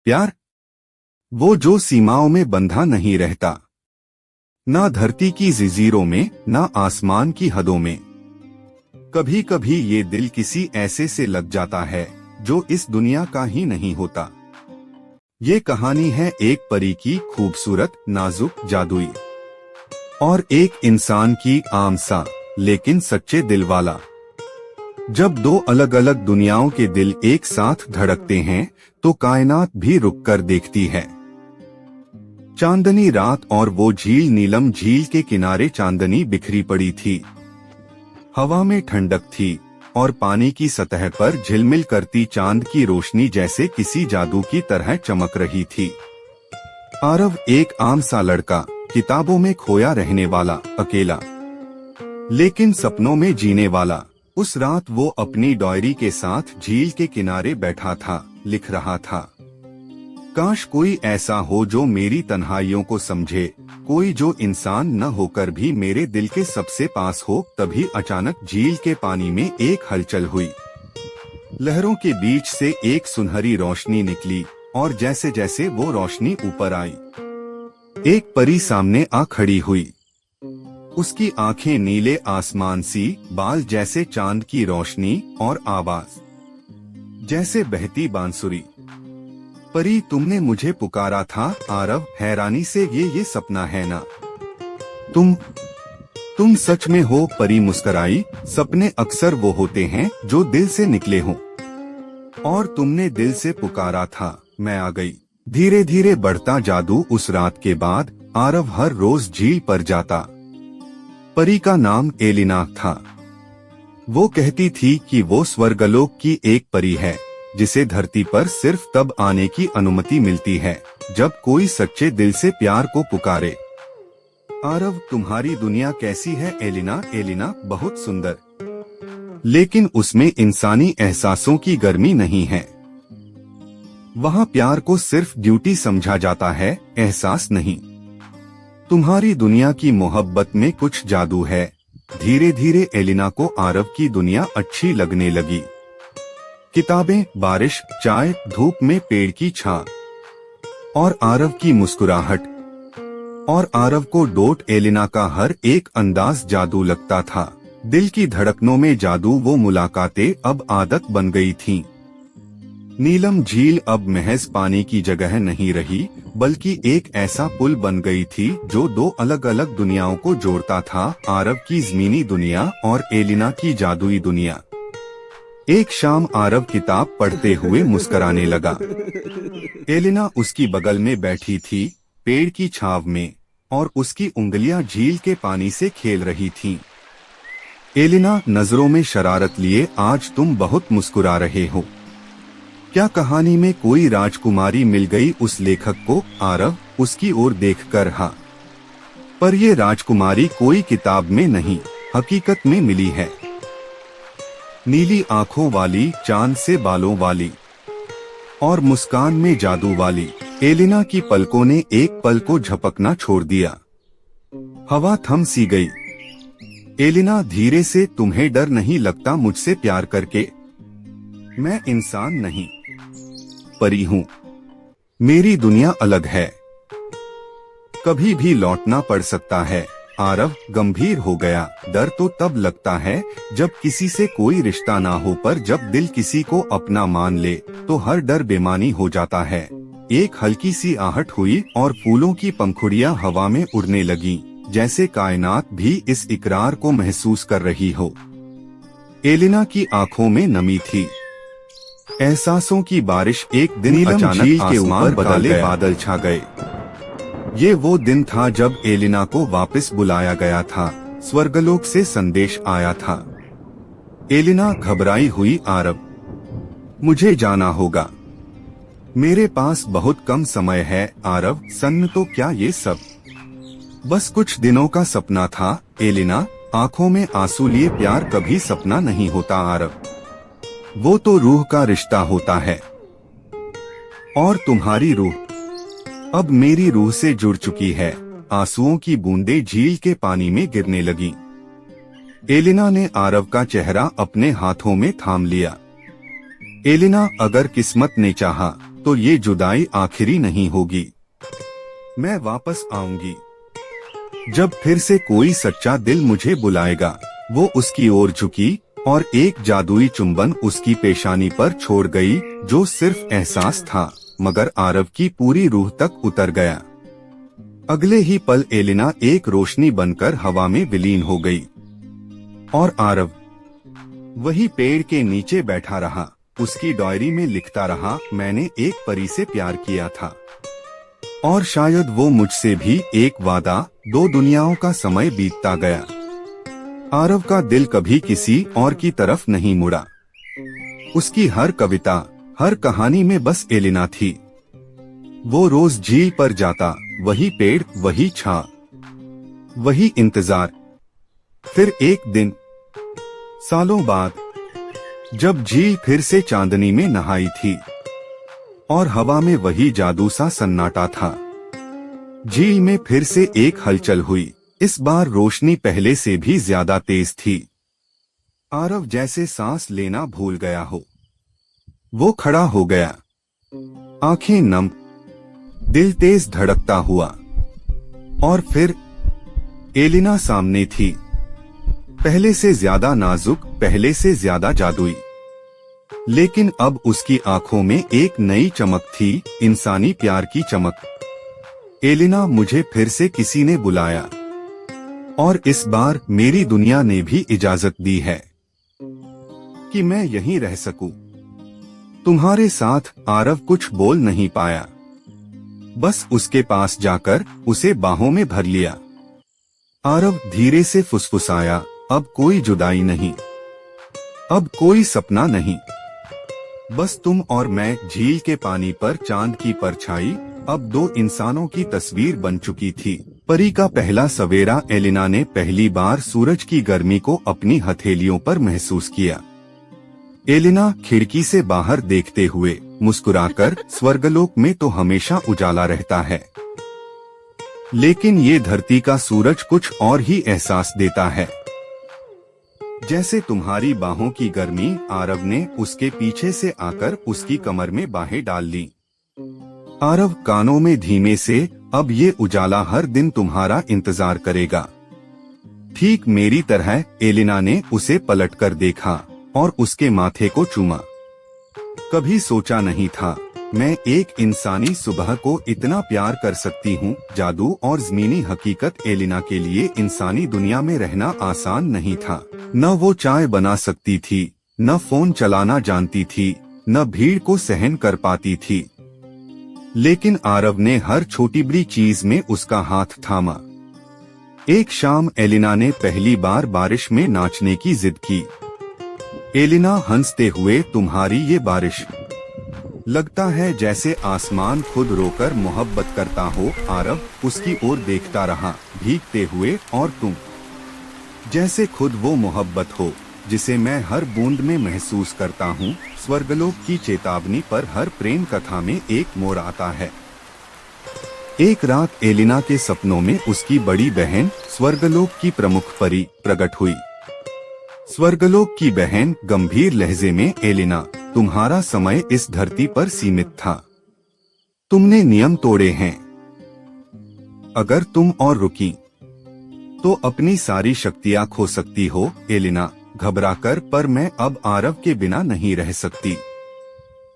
प्यार, वो जो सीमाओं में बंधा नहीं रहता, ना धरती की जंजीरों में, ना आसमान की हदों में। कभी कभी ये दिल किसी ऐसे से लग जाता है जो इस दुनिया का ही नहीं होता। ये कहानी है एक परी की, खूबसूरत, नाजुक, जादुई, और एक इंसान की, आम सा लेकिन सच्चे दिल वाला। जब दो अलग अलग दुनियाओं के दिल एक साथ धड़कते हैं तो कायनात भी रुककर देखती है। चांदनी रात और वो झील, नीलम झील के किनारे चांदनी बिखरी पड़ी थी। हवा में ठंडक थी और पानी की सतह पर झिलमिल करती चांद की रोशनी जैसे किसी जादू की तरह चमक रही थी। आरव एक आम सा लड़का, किताबों में खोया रहने वाला, अकेला लेकिन सपनों में जीने वाला। उस रात वो अपनी डायरी के साथ झील के किनारे बैठा था, लिख रहा था, काश कोई ऐसा हो जो मेरी तन्हाइयों को समझे, कोई जो इंसान न होकर भी मेरे दिल के सबसे पास हो। तभी अचानक झील के पानी में एक हलचल हुई। लहरों के बीच से एक सुनहरी रोशनी निकली और जैसे जैसे वो रोशनी ऊपर आई, एक परी सामने आ खड़ी हुई। उसकी आंखें नीले आसमान सी, बाल जैसे चांद की रोशनी और आवाज जैसे बहती बांसुरी। परी, तुमने मुझे पुकारा था। आरव हैरानी से, ये सपना है ना? तुम सच में हो? परी मुस्कराई। सपने अक्सर वो होते हैं जो दिल से निकले हों, और तुमने दिल से पुकारा था, मैं आ गई। धीरे धीरे बढ़ता जादू। उस रात के बाद आरव हर रोज झील पर जाता। परी का नाम एलिना था। वो कहती थी कि वो स्वर्गलोक की एक परी है जिसे धरती पर सिर्फ तब आने की अनुमति मिलती है जब कोई सच्चे दिल से प्यार को पुकारे। आरव, तुम्हारी दुनिया कैसी है? एलिना, बहुत सुंदर, लेकिन उसमें इंसानी एहसासों की गर्मी नहीं है। वहाँ प्यार को सिर्फ ड्यूटी समझा जाता है, एहसास नहीं। तुम्हारी दुनिया की मोहब्बत में कुछ जादू है। धीरे धीरे एलिना को आरव की दुनिया अच्छी लगने लगी। किताबें, बारिश, चाय, धूप में पेड़ की छां, और आरव की मुस्कुराहट। और आरव को डोट एलिना का हर एक अंदाज जादू लगता था। दिल की धड़कनों में जादू। वो मुलाकातें अब आदत बन गई थीं। नीलम झील अब महज पानी की जगह नहीं रही, बल्कि एक ऐसा पुल बन गई थी जो दो अलग अलग दुनियाओं को जोड़ता था, आरव की ज़मीनी दुनिया और एलिना की जादुई दुनिया। एक शाम आरव किताब पढ़ते हुए मुस्कुराने लगा। एलिना उसकी बगल में बैठी थी, पेड़ की छांव में, और उसकी उंगलियां झील के पानी से खेल रही थीं। एलिना, नजरों में शरारत लिए, आज तुम बहुत मुस्कुरा रहे हो। क्या कहानी में कोई राजकुमारी मिल गई उस लेखक को? आरव उसकी ओर देखकर हाँ, पर ये राजकुमारी कोई किताब में नहीं, हकीकत में मिली है। नीली आंखों वाली, चांद से बालों वाली, और मुस्कान में जादू वाली। एलिना की पलकों ने एक पल को झपकना छोड़ दिया। हवा थम सी गई। एलिना धीरे से, तुम्हें डर नहीं लगता मुझसे प्यार करके? मैं इंसान नहीं, परी हूँ। मेरी दुनिया अलग है, कभी भी लौटना पड़ सकता है। आरव गंभीर हो गया। डर तो तब लगता है जब किसी से कोई रिश्ता ना हो, पर जब दिल किसी को अपना मान ले तो हर डर बेमानी हो जाता है। एक हल्की सी आहट हुई और फूलों की पंखुड़ियां हवा में उड़ने लगीं, जैसे कायनात भी इस इकरार को महसूस कर रही हो। एलिना की आंखों में नमी थी। एहसासों की बारिश। एक दिन अचानक झील के ऊपर काले बादल छा गए। ये वो दिन था जब एलिना को वापस बुलाया गया था। स्वर्गलोक से संदेश आया था। एलिना घबराई हुई। आरव, मुझे जाना होगा, मेरे पास बहुत कम समय है। आरव, सन्न तो क्या ये सब बस कुछ दिनों का सपना था? एलिना आंखों में आंसू लिए, प्यार कभी सपना नहीं होता आरव, वो तो रूह का रिश्ता होता है। और तुम्हारी रूह अब मेरी रूह से जुड़ चुकी है। आंसुओं की बूंदें झील के पानी में गिरने लगीं। एलिना ने आरव का चेहरा अपने हाथों में थाम लिया। एलिना, अगर किस्मत ने चाहा तो ये जुदाई आखिरी नहीं होगी। मैं वापस आऊंगी। जब फिर से कोई सच्चा दिल मुझे बुलाएगा। वो उसकी ओर झुकी और एक जादुई चुंबन उसकी पेशानी पर छोड़ गई, जो सिर्फ एहसास था मगर आरव की पूरी रूह तक उतर गया। अगले ही पल एलिना एक रोशनी बनकर हवा में विलीन हो गई और आरव वही पेड़ के नीचे बैठा रहा। उसकी डायरी में लिखता रहा, मैंने एक परी से प्यार किया था और शायद वो मुझसे भी एक वादा। 2 दुनियाओं का समय बीतता गया। आरव का दिल कभी किसी और की तरफ नहीं मुड़ा। उसकी हर कविता, हर कहानी में बस एलिना थी। वो रोज झील पर जाता, वही पेड़, वही छां, वही इंतजार। फिर एक दिन सालों बाद जब झील फिर से चांदनी में नहाई थी और हवा में वही जादू सा सन्नाटा था, झील में फिर से एक हलचल हुई। इस बार रोशनी पहले से भी ज्यादा तेज थी। आरव जैसे सांस लेना भूल गया हो। वो खड़ा हो गया, आंखें नम, दिल तेज धड़कता हुआ। और फिर एलिना सामने थी, पहले से ज्यादा नाजुक, पहले से ज्यादा जादुई। लेकिन अब उसकी आंखों में एक नई चमक थी, इंसानी प्यार की चमक। एलिना, मुझे फिर से किसी ने बुलाया और इस बार मेरी दुनिया ने भी इजाजत दी है कि मैं यहीं रह सकूं तुम्हारे साथ। आरव कुछ बोल नहीं पाया, बस उसके पास जाकर उसे बाहों में भर लिया। आरव धीरे से फुसफुसाया, अब कोई जुदाई नहीं, अब कोई सपना नहीं, बस तुम और मैं। झील के पानी पर चांद की परछाई अब 2 इंसानों की तस्वीर बन चुकी थी। परी का पहला सवेरा। एलिना ने पहली बार सूरज की गर्मी को अपनी हथेलियों पर महसूस किया। एलिना खिड़की से बाहर देखते हुए मुस्कुराकर, स्वर्गलोक में तो हमेशा उजाला रहता है, लेकिन ये धरती का सूरज कुछ और ही एहसास देता है। जैसे तुम्हारी बाहों की गर्मी। आरव ने उसके पीछे से आकर उसकी कमर में बाहें डाल ली। आरव कानों में धीमे से, अब ये उजाला हर दिन तुम्हारा इंतजार करेगा, ठीक मेरी तरह। एलिना ने उसे पलटकर देखा और उसके माथे को चूमा। कभी सोचा नहीं था मैं एक इंसानी सुबह को इतना प्यार कर सकती हूँ। जादू और ज़मीनी हकीकत। एलिना के लिए इंसानी दुनिया में रहना आसान नहीं था। न वो चाय बना सकती थी, न फोन चलाना जानती थी, न भीड़ को सहन कर पाती थी। लेकिन आरव ने हर छोटी बड़ी चीज में उसका हाथ थामा। एक शाम एलिना ने पहली बार बारिश में नाचने की जिद की। एलिना हंसते हुए, तुम्हारी ये बारिश, लगता है जैसे आसमान खुद रोकर मोहब्बत करता हो। आरव उसकी ओर देखता रहा, भीगते हुए, और तुम, जैसे खुद वो मोहब्बत हो जिसे मैं हर बूंद में महसूस करता हूँ। स्वर्गलोक की चेतावनी पर हर प्रेम कथा में एक मोड़ आता है। एक रात एलिना के सपनों में उसकी बड़ी बहन, स्वर्गलोक की प्रमुख परी, प्रकट हुई। स्वर्गलोक की बहन गंभीर लहजे में, एलिना, तुम्हारा समय इस धरती पर सीमित था, तुमने नियम तोड़े हैं। अगर तुम और रुकी तो अपनी सारी शक्तियां खो सकती हो। एलिना घबराकर, पर मैं अब आरव के बिना नहीं रह सकती।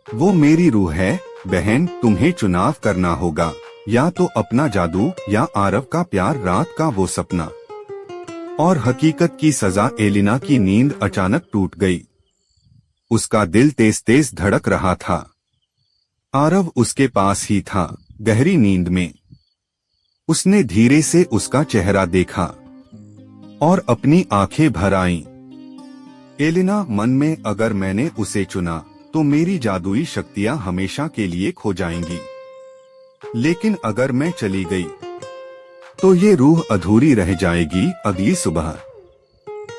वो मेरी रूह है। बहन, तुम्हें चुनाव करना होगा, या तो अपना जादू या आरव का प्यार, रात का वो सपना और हकीकत की सजा। एलिना की नींद अचानक टूट गई। उसका दिल तेज तेज धड़क रहा था। आरव उसके पास ही था, गहरी नींद में। उसने धीरे से उसका चेहरा देखा और अपनी आंखें भर आईं। एलिना मन में, अगर मैंने उसे चुना तो मेरी जादुई शक्तियां हमेशा के लिए खो जाएंगी, लेकिन अगर मैं चली गई तो ये रूह अधूरी रह जाएगी। अगली सुबह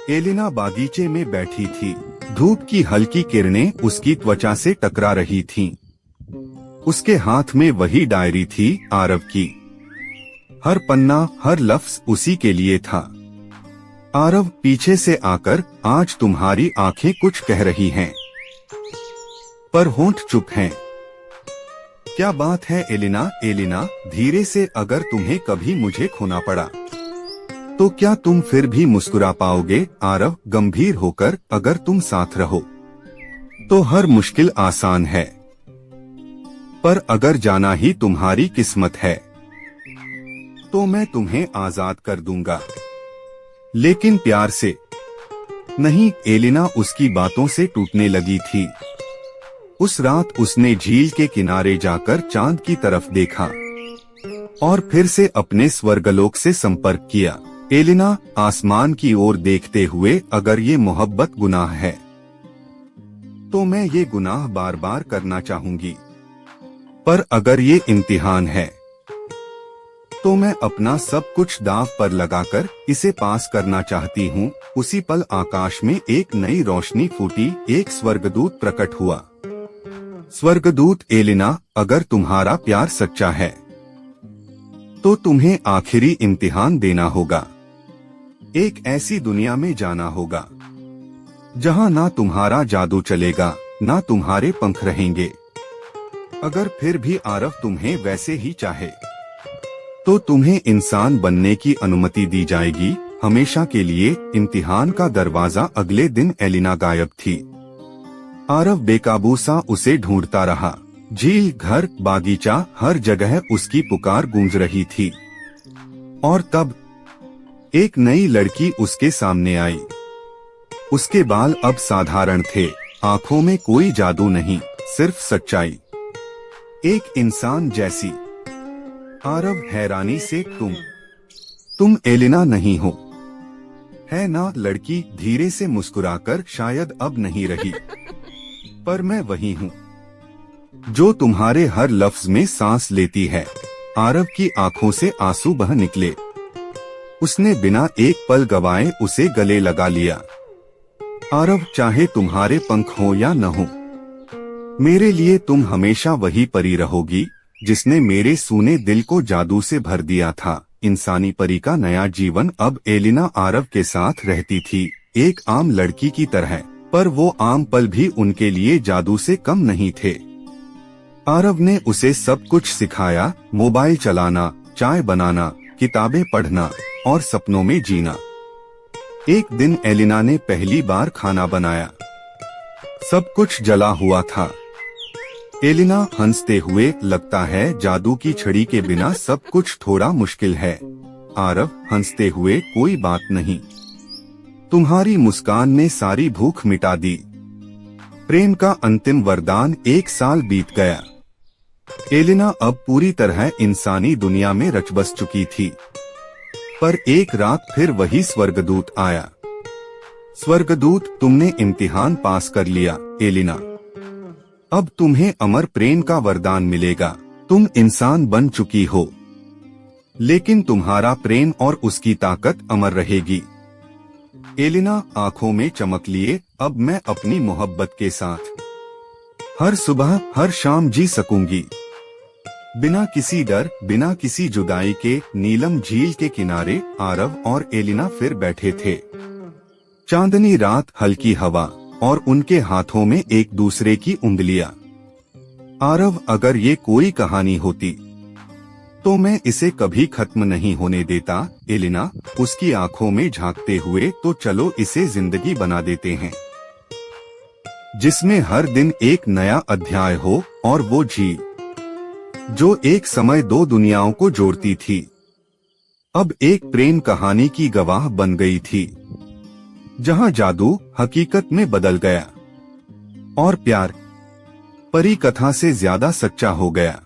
एलिना बागीचे में बैठी थी। धूप की हल्की किरणें उसकी त्वचा से टकरा रही थीं। उसके हाथ में वही डायरी थी, आरव की। हर पन्ना, हर लफ्ज उसी के लिए था। आरव पीछे से आकर, आज तुम्हारी आंखें कुछ कह रही हैं, पर होंठ चुप हैं। क्या बात है एलिना, एलिना धीरे से, अगर तुम्हें कभी मुझे खोना पड़ा तो क्या तुम फिर भी मुस्कुरा पाओगे? आरव गंभीर होकर, अगर तुम साथ रहो तो हर मुश्किल आसान है, पर अगर जाना ही तुम्हारी किस्मत है तो मैं तुम्हें आजाद कर दूंगा, लेकिन प्यार से नहीं। एलिना उसकी बातों से टूटने लगी थी। उस रात उसने झील के किनारे जाकर चांद की तरफ देखा और फिर से अपने स्वर्गलोक से संपर्क किया। एलिना आसमान की ओर देखते हुए, अगर ये मोहब्बत गुनाह है तो मैं ये गुनाह बार बार करना चाहूंगी, पर अगर ये इम्तिहान है तो मैं अपना सब कुछ दांव पर लगाकर इसे पास करना चाहती हूँ। उसी पल आकाश में एक नई रोशनी फूटी, एक स्वर्गदूत प्रकट हुआ। स्वर्गदूत, एलिना अगर तुम्हारा प्यार सच्चा है तो तुम्हें आखिरी इम्तिहान देना होगा। एक ऐसी दुनिया में जाना होगा जहां ना तुम्हारा जादू चलेगा, ना तुम्हारे पंख रहेंगे। अगर फिर भी आरव तुम्हें वैसे ही चाहे तो तुम्हें इंसान बनने की अनुमति दी जाएगी, हमेशा के लिए। इम्तिहान का दरवाजा। अगले दिन एलिना गायब थी। आरव बेकाबू सा उसे ढूंढता रहा। झील, घर, बागीचा, हर जगह उसकी पुकार गूंज रही थी। और तब एक नई लड़की उसके सामने आई। उसके बाल अब साधारण थे, आंखों में कोई जादू नहीं, सिर्फ सच्चाई, एक इंसान जैसी। आरव हैरानी से, तुम एलिना नहीं हो, है ना? लड़की धीरे से मुस्कुराकर, शायद अब नहीं रही, पर मैं वही हूँ जो तुम्हारे हर लफ्ज में सांस लेती है। आरव की आंखों से आंसू बह निकले। उसने बिना एक पल गवाए उसे गले लगा लिया। आरव, चाहे तुम्हारे पंख हो या न हो, मेरे लिए तुम हमेशा वही परी रहोगी जिसने मेरे सूने दिल को जादू से भर दिया था। इंसानी परी का नया जीवन। अब एलिना आरव के साथ रहती थी, एक आम लड़की की तरह, पर वो आम पल भी उनके लिए जादू से कम नहीं थे। आरव ने उसे सब कुछ सिखाया, मोबाइल चलाना, चाय बनाना, किताबें पढ़ना और सपनों में जीना। एक दिन एलिना ने पहली बार खाना बनाया। सब कुछ जला हुआ था। एलिना हंसते हुए, लगता है जादू की छड़ी के बिना सब कुछ थोड़ा मुश्किल है। आरव हंसते हुए, कोई बात नहीं, तुम्हारी मुस्कान ने सारी भूख मिटा दी। प्रेम का अंतिम वरदान। 1 साल बीत गया। एलिना अब पूरी तरह इंसानी दुनिया में रच बस चुकी थी, पर एक रात फिर वही स्वर्गदूत आया। स्वर्गदूत, तुमने इम्तिहान पास कर लिया एलिना, अब तुम्हें अमर प्रेम का वरदान मिलेगा। तुम इंसान बन चुकी हो, लेकिन तुम्हारा प्रेम और उसकी ताकत अमर रहेगी। एलिना आंखों में चमक लिए, अब मैं अपनी मोहब्बत के साथ हर सुबह हर शाम जी सकूंगी, बिना किसी डर, बिना किसी जुदाई के। नीलम झील के किनारे आरव और एलिना फिर बैठे थे। चांदनी रात, हल्की हवा और उनके हाथों में एक दूसरे की उंगलियां। आरव, अगर ये कोई कहानी होती तो मैं इसे कभी खत्म नहीं होने देता। एलिना उसकी आंखों में झांकते हुए, तो चलो इसे जिंदगी बना देते हैं, जिसमें हर दिन एक नया अध्याय हो। और वो झील जो एक समय 2 दुनियाओं को जोड़ती थी, अब एक प्रेम कहानी की गवाह बन गई थी, जहां जादू हकीकत में बदल गया और प्यार परी कथा से ज्यादा सच्चा हो गया।